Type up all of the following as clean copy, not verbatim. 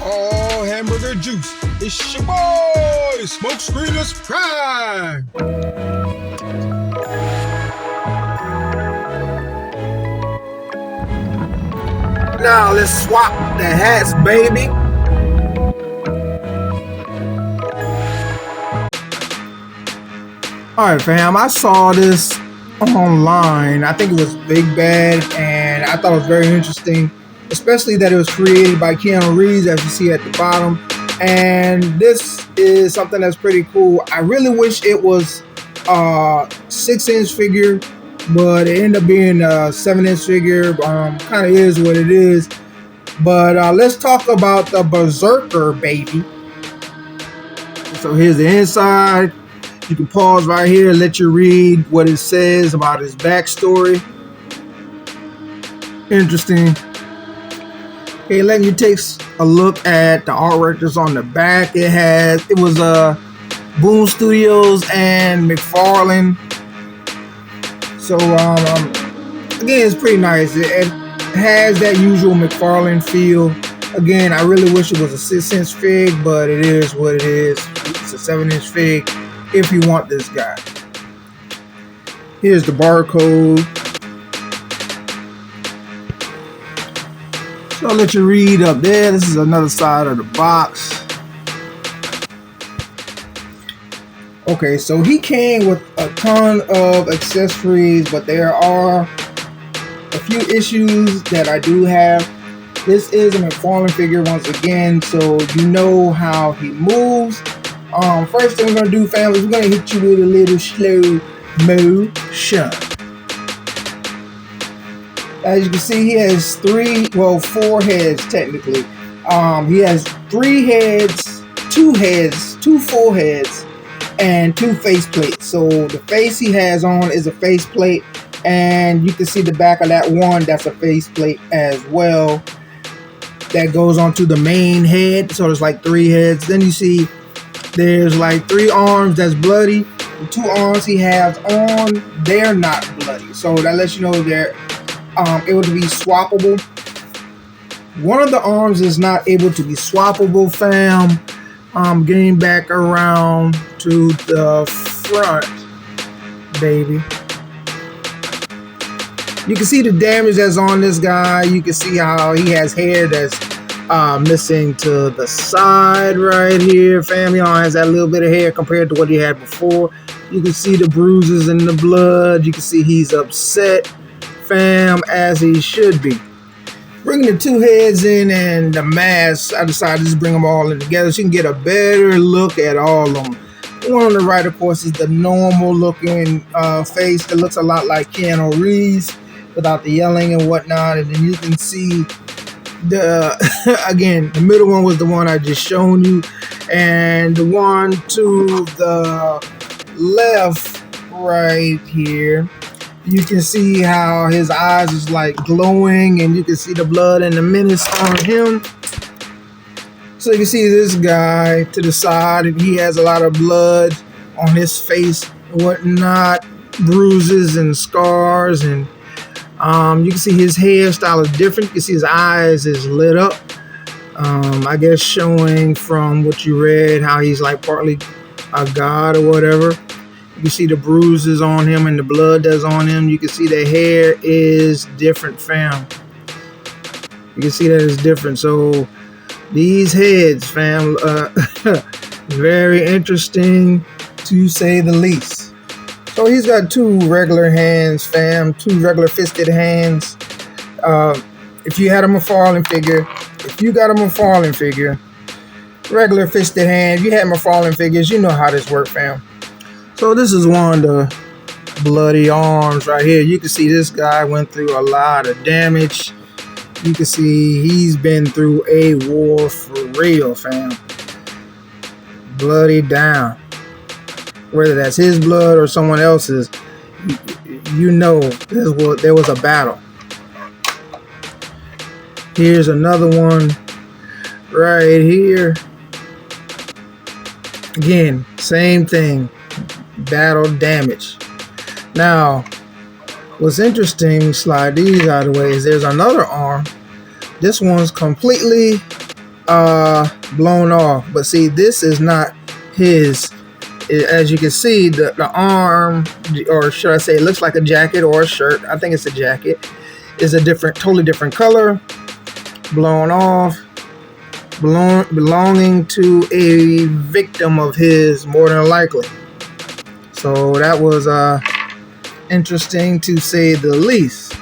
Oh, hamburger juice. It's your boy, Smoke Screenless Prime. Now let's swap the hats, baby. Alright fam, I saw this online. I think it was Big Bad, and I thought it was very interesting, especially that it was created by Keanu Reeves, as you see at the bottom. And this is something that's pretty cool. I really wish it was a 6-inch figure, but it ended up being a 7-inch figure. Kind of is what it is. But let's talk about the Brzrkr, baby. So here's the inside. You can pause right here and let you read what it says about his backstory. Interesting. Okay, letting you take a look at the artwork that's on the back. It was Boom Studios and Mcfarlane. So again, it's pretty nice. It has that usual Mcfarlane feel. Again, I really wish it was a 6-inch fig, but it is what it is. It's a 7-inch fig if you want this guy. Here's the barcode. So I'll let you read up there. This is another side of the box. Okay, so he came with a ton of accessories, but there are a few issues that I do have. This is a Mcfarlane figure once again, so you know how he moves. First thing we're gonna do, family, we're gonna hit you with a little slow motion. As you can see, he has 4 heads technically. He has 3 heads, 2 full heads, and 2 face plates. So the face he has on is a face plate, and you can see the back of that one, that's a face plate as well. That goes onto the main head, so there's like 3 heads. Then you see there's like 3 arms that's bloody. The 2 arms he has on, they're not bloody. So that lets you know they're able to be swappable. One of the arms is not able to be swappable, fam. Getting back around to the front, baby. You can see the damage that's on this guy. You can see how he has hair that's missing to the side right here. Family has that little bit of hair compared to what he had before. You can see the bruises and the blood. You can see he's upset, fam, as he should be. Bringing the 2 heads in and the mask, I decided to just bring them all in together so you can get a better look at all of them. The one on the right, of course, is the normal looking face that looks a lot like Keanu Reeves without the yelling and whatnot. And then you can see again, the middle one was the one I just shown you, and the one to the left right here, you can see how his eyes is like glowing, and you can see the blood and the menace on him. So you can see this guy to the side, and he has a lot of blood on his face and whatnot, bruises and scars, and you can see his hairstyle is different. You can see his eyes is lit up. I guess showing from what you read how he's like partly a god or whatever. You can see the bruises on him and the blood that's on him. You can see the hair is different, fam. You can see that it's different. So these heads, fam, very interesting to say the least. So he's got 2 regular hands, fam, 2 regular fisted hands. If you had a Mcfarlane figure, regular fisted hand, if you had Mcfarlane figures, you know how this works, fam. So this is one of the bloody arms right here. You can see this guy went through a lot of damage. You can see he's been through a war for real, fam. Bloody down. Whether that's his blood or someone else's, you know there was a battle. Here's another one right here. Again, same thing. Battle damage. Now, what's interesting, slide these out of the way, is there's another arm. This one's completely blown off. But see, this is not his. As you can see, the arm, or should I say, it looks like a jacket or a shirt. I think it's a jacket. Is a totally different color, blown off, belonging to a victim of his, more than likely. So that was interesting to say the least.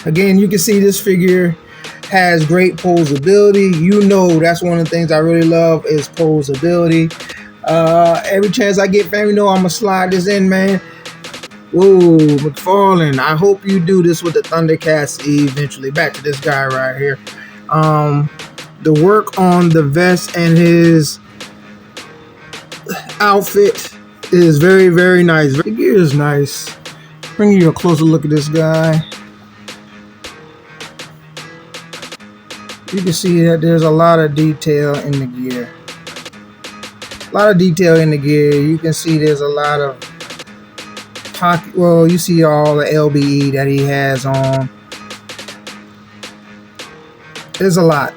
Again, you can see this figure has great posability. You know, that's one of the things I really love is posability. Every chance I get, fam, you know I'm gonna slide this in, man. Whoa, Mcfarlane, I hope you do this with the Thundercats eventually. Back to this guy right here. The work on the vest and his outfit is very, very nice. The gear is nice. Bring you a closer look at this guy. You can see that there's a lot of detail in the gear. You can see there's a lot of pocket. Well, you see all the LBE that he has on. It's a lot,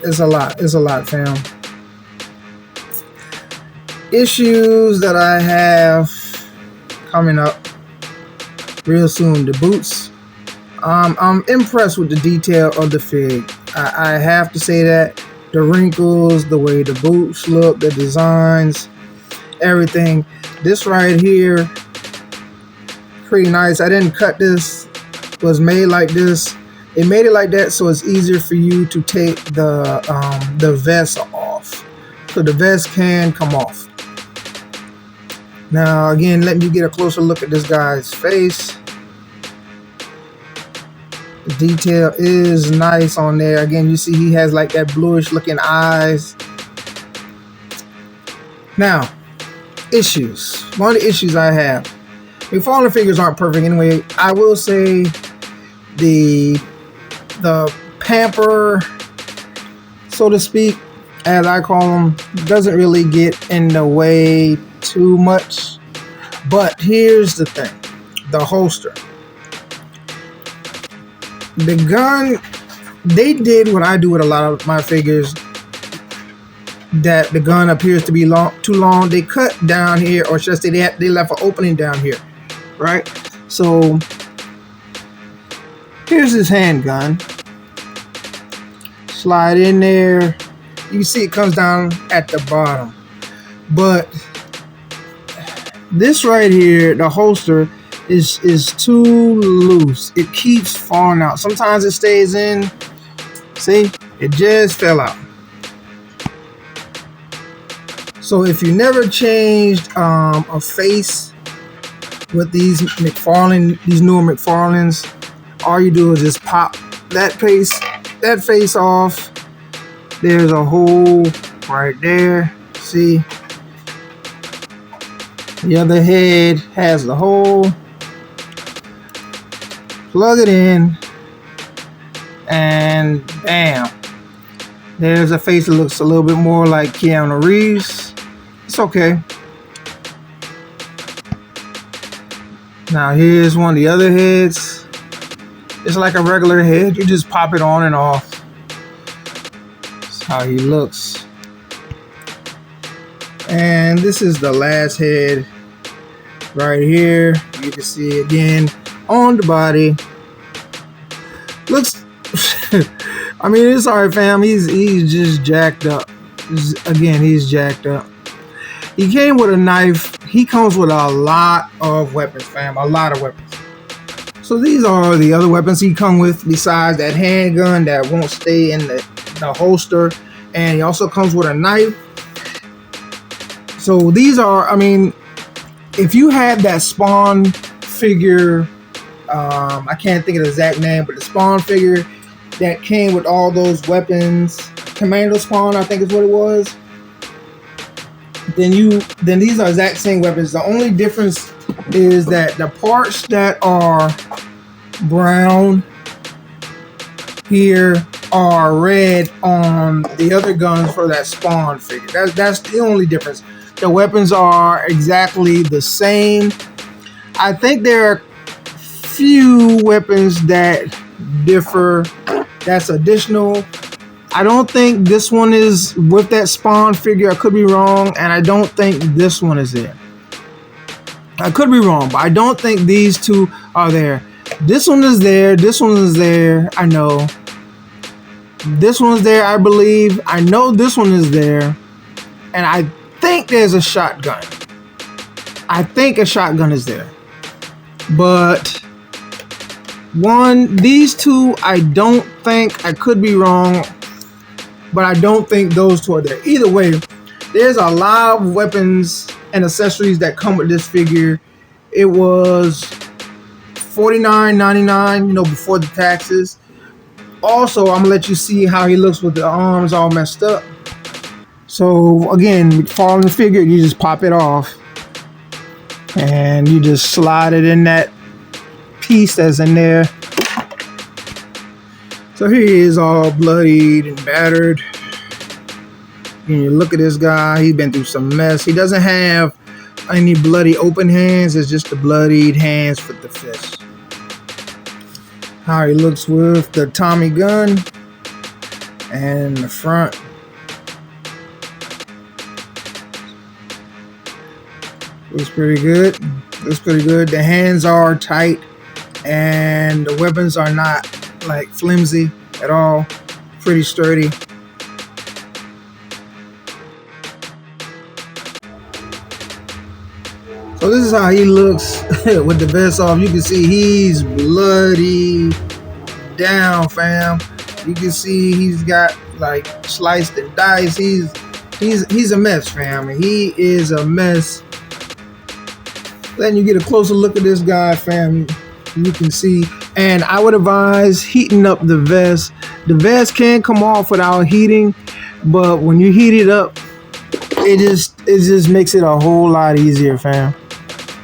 fam. Issues that I have coming up real soon. The boots. I'm impressed with the detail of the fig. I have to say that. The wrinkles, the way the boots look, the designs, everything. This right here, pretty nice. I didn't cut this. It was made like this. It made it like that so it's easier for you to take the vest off. So the vest can come off. Now again, let me get a closer look at this guy's face. The detail is nice on there. Again, you see he has like that bluish looking eyes. Now, issues. One of the issues I have. Mcfarlane figures aren't perfect anyway. I will say the pamper, so to speak, as I call them, doesn't really get in the way too much. But here's the thing. The holster. The gun, they did what I do with a lot of my figures, that the gun appears to be too long. They cut down here, or should I say they left an opening down here, right? So here's his handgun. Slide in there. You can see it comes down at the bottom. But this right here, the holster, is too loose. It keeps falling out. Sometimes it stays in. See, it just fell out. So if you never changed a face with these Mcfarlane, these newer Mcfarlanes, all you do is just pop that face off. There's a hole right there. See, the other head has the hole. Plug it in, and bam, there's a face that looks a little bit more like Keanu Reeves. It's okay. Now here's one of the other heads. It's like a regular head. You just pop it on and off. That's how he looks. And this is the last head right here. You can see again on the body. Looks I mean, it's alright, fam. He's just jacked up. Again, he's jacked up. He came with a knife. He comes with a lot of weapons, fam. A lot of weapons. So these are the other weapons he come with besides that handgun that won't stay in the holster. And he also comes with a knife. So these are, I mean, if you had that Spawn figure, I can't think of the exact name, but the Spawn figure that came with all those weapons, Commando Spawn, I think is what it was. Then these are exact same weapons. The only difference is that the parts that are brown here are red on the other guns for that Spawn figure. That's the only difference. The weapons are exactly the same. I think there are few weapons that differ. That's additional. I don't think this one is with that Spawn figure. I could be wrong, and I don't think this one is there. I could be wrong, but I don't think these two are there. This one is there. This one is there. I know. This one's there, I believe. I know this one is there. And I think there's a shotgun. I think a shotgun is there. But these two, I don't think. I could be wrong. But I don't think those two are there. Either way, there's a lot of weapons and accessories that come with this figure. It was $49.99, you know, before the taxes. Also, I'm gonna let you see how he looks with the arms all messed up. So again, McFarlane figure, you just pop it off and you just slide it in that piece that's in there. So here he is, all bloodied and battered. And you look at this guy, he's been through some mess. He doesn't have any bloody open hands, it's just the bloodied hands with the fist. How he looks with the Tommy gun and the front. Looks pretty good. Looks pretty good. The hands are tight and the weapons are not like flimsy at all. Pretty sturdy. So this is how he looks with the vest off. You can see he's bloody down, fam. You can see he's got like sliced and diced. He's a mess, fam. He is a mess. Letting you get a closer look at this guy, fam. You can see, and I would advise heating up the vest. The vest can come off without heating, but when you heat it up, it just makes it a whole lot easier, fam.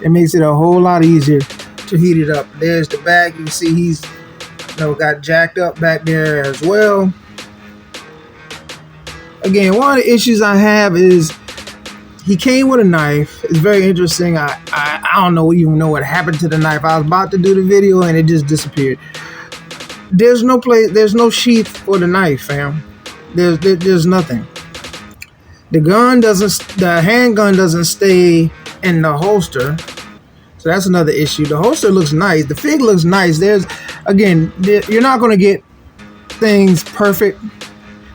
It makes it a whole lot easier to heat it up. There's the back. You can see he's, you know, got jacked up back there as well. Again, one of the issues I have is he came with a knife. It's very interesting. I don't even know what happened to the knife. I was about to do the video and it just disappeared. There's no place. There's no sheath for the knife, fam. There's nothing. The handgun doesn't stay in the holster, so that's another issue. The holster looks nice. The fig looks nice. You're not going to get things perfect,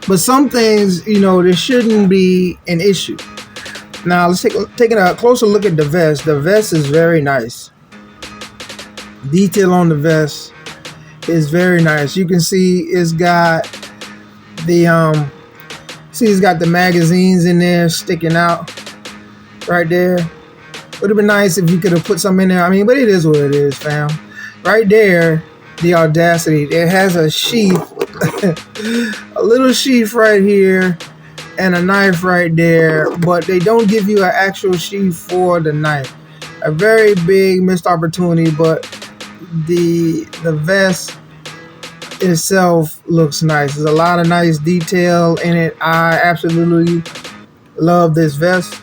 but some things, you know, there shouldn't be an issue. Now let's take a closer look at the vest. The vest is very nice. Detail on the vest is very nice. You can see it's got the it's got the magazines in there sticking out right there. Would have been nice if you could have put some in there. I mean, but it is what it is, fam. Right there, the audacity. It has a sheath, a little sheath right here, and a knife right there. But they don't give you an actual sheath for the knife. A very big missed opportunity. But the vest itself looks nice. There's a lot of nice detail in it. I absolutely love this vest.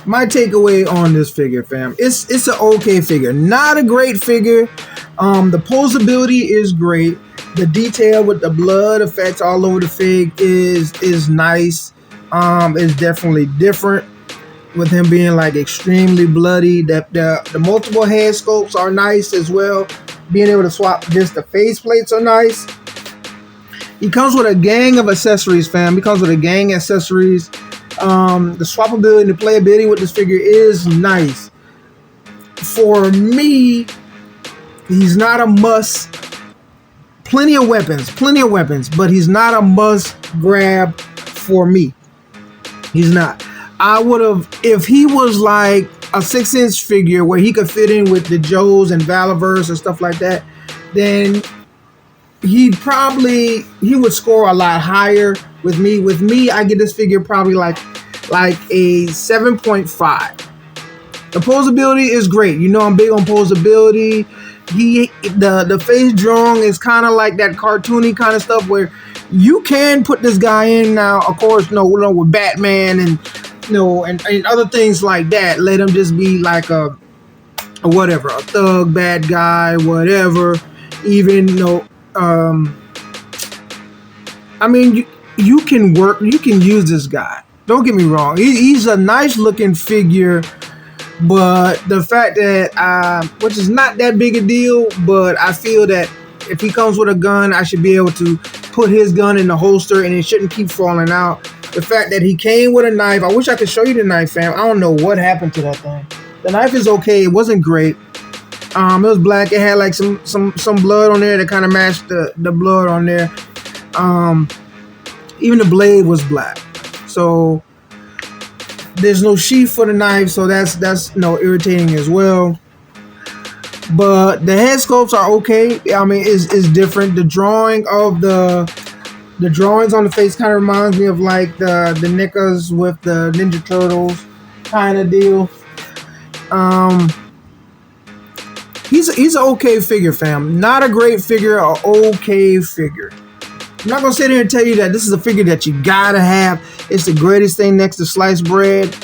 My takeaway on this figure, fam, it's an okay figure, not a great figure. The posability is great. The detail with the blood effects all over the fig is nice. It's definitely different with him being like extremely bloody. The multiple head sculpts are nice as well. Being able to swap just the face plates are nice. He comes with a gang of accessories, fam. He comes with a gang of accessories. The swappability and the playability with this figure is nice. For me, he's not a must. Plenty of weapons, but he's not a must grab for me. He's not. I would have, if he was like a 6-inch figure where he could fit in with the Joes and Valorverse and stuff like that, then he would score a lot higher with me. With me, I get this figure probably like a 7.5. The posability is great. You know I'm big on posability. The face drawing is kind of like that cartoony kind of stuff where you can put this guy in now. Of course, with Batman and and other things like that. Let him just be like a thug, bad guy, whatever. Even I mean, you can use this guy. Don't get me wrong. He's a nice looking figure, but the fact that, which is not that big a deal, but I feel that if he comes with a gun, I should be able to put his gun in the holster and it shouldn't keep falling out. The fact that he came with a knife, I wish I could show you the knife, fam. I don't know what happened to that thing. The knife is okay. It wasn't great. It was black. It had like some blood on there that kind of matched the blood on there. Even the blade was black. So there's no sheath for the knife, so that's irritating as well. But the head sculpts are okay. I mean, it's different. The drawing of the drawings on the face kind of reminds me of like the NECAs with the Ninja Turtles kind of deal. He's an okay figure, fam. Not a great figure, an okay figure. I'm not gonna sit here and tell you that this is a figure that you gotta have. It's the greatest thing next to sliced bread.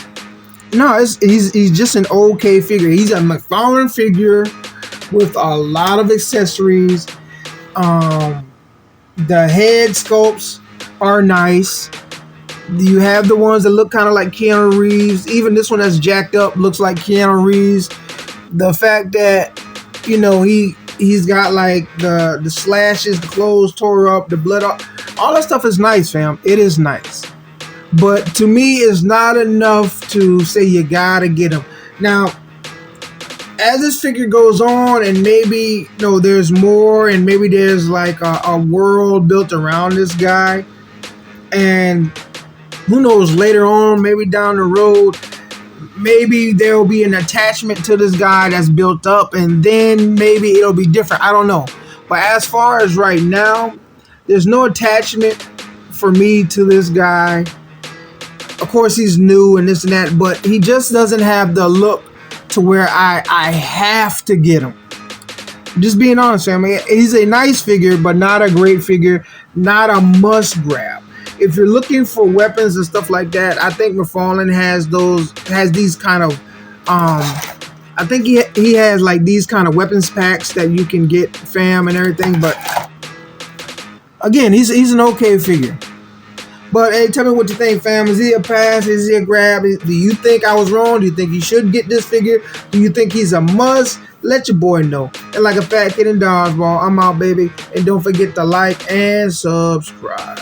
No, he's just an okay figure. He's a Mcfarlane figure with a lot of accessories. The head sculpts are nice. You have the ones that look kind of like Keanu Reeves. Even this one that's jacked up looks like Keanu Reeves. The fact that, he's got like the slashes, the clothes tore up, the blood, all that stuff is nice, fam. It is nice. But to me, it's not enough to say you gotta get him. Now, as this figure goes on, and maybe there's more, and maybe there's like a world built around this guy, and who knows, later on, maybe down the road, maybe there will be an attachment to this guy that's built up, and then maybe it'll be different. I don't know. But as far as right now, there's no attachment for me to this guy. Of course, he's new and this and that, but he just doesn't have the look to where I have to get him. Just being honest, family. He's a nice figure, but not a great figure, not a must grab. If you're looking for weapons and stuff like that, I think Mcfarlane has these kind of, I think he has like these kind of weapons packs that you can get, fam, and everything. But again, he's an okay figure. But hey, tell me what you think, fam. Is he a pass? Is he a grab? Do you think I was wrong? Do you think you should get this figure? Do you think he's a must? Let your boy know. And like a fat kid in dodgeball, I'm out, baby. And don't forget to like and subscribe.